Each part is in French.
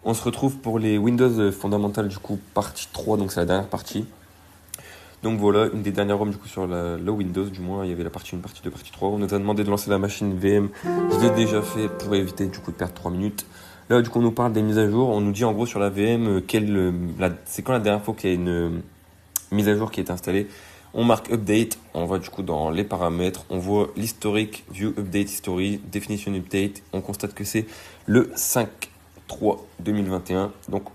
On se retrouve pour les Windows fondamentales, du coup, partie 3, donc c'est la dernière partie. Donc voilà, une des dernières ROM du coup sur la Windows, du moins, il y avait la partie 1, partie 2, partie 3. On nous a demandé de lancer la machine VM. Je l'ai déjà fait pour éviter du coup de perdre 3 minutes. Là, du coup, on nous parle des mises à jour. On nous dit en gros sur la VM, c'est quand la dernière fois qu'il y a une mise à jour qui est installée. On marque Update, on va du coup dans les paramètres, on voit l'historique, View Update History, Definition Update. On constate que c'est le 5/3/2021. Donc,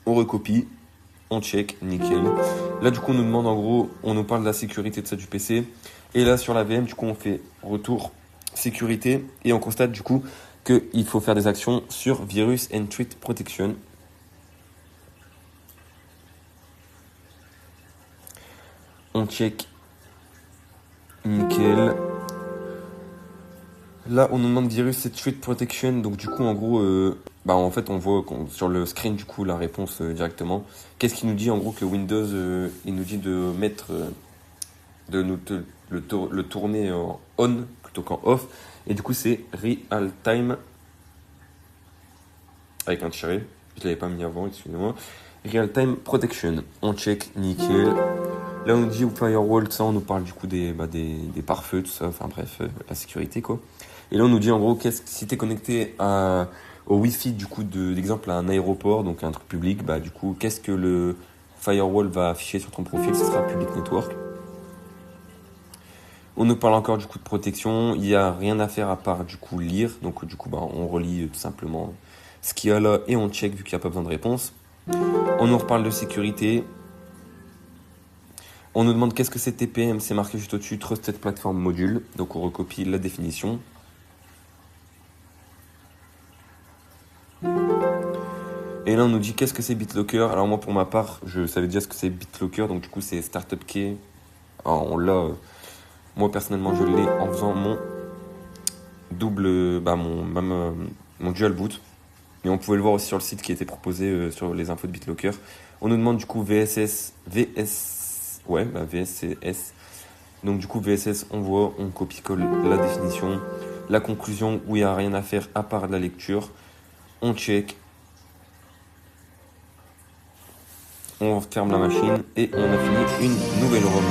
on recopie. On check, nickel. Là, du coup, on nous demande en gros, on nous parle de la sécurité de ça du PC. Et là, sur la VM, du coup, on fait retour sécurité et on constate du coup qu'il faut faire des actions sur Virus and Threat Protection. On check, nickel. Là, on nous demande Virus and Threat Protection. Donc, du coup, en gros, en fait, on voit sur le screen, du coup, la réponse directement. Qu'est-ce qu'il nous dit en gros que Windows, il nous dit de mettre. Le tourner en on plutôt qu'en off. Et du coup, c'est real time avec un tiré. Je l'avais pas mis avant, excusez-moi. Real time protection. On check, nickel. Là, on nous dit firewall, ça, on nous parle du coup des pare-feux, tout ça. Enfin bref, la sécurité quoi. Et là, on nous dit en gros, si t'es connecté au Wi-Fi du coup d'exemple à un aéroport, donc un truc public, du coup, qu'est-ce que le firewall va afficher sur ton profil? Ce sera public network. On nous parle encore du coup de protection. Il n'y a rien à faire à part du coup lire. Donc du coup on relit tout simplement ce qu'il y a là et on check vu qu'il n'y a pas besoin de réponse. On nous reparle de sécurité. On nous demande qu'est-ce que c'est TPM. C'est marqué juste au-dessus, Trusted Platform Module. Donc on recopie la définition. Et là on nous dit qu'est-ce que c'est BitLocker. Alors moi pour ma part je savais déjà ce que c'est BitLocker. Donc du coup c'est Startup Key. Alors on l'a... moi personnellement je l'ai en faisant mon double, mon dual boot. Et on pouvait le voir aussi sur le site qui était proposé sur les infos de BitLocker. On nous demande du coup VSS. Donc du coup VSS, on voit, on copie-colle la définition, la conclusion où il n'y a rien à faire à part de la lecture. On check. On ferme la machine et on a fini une nouvelle ROM.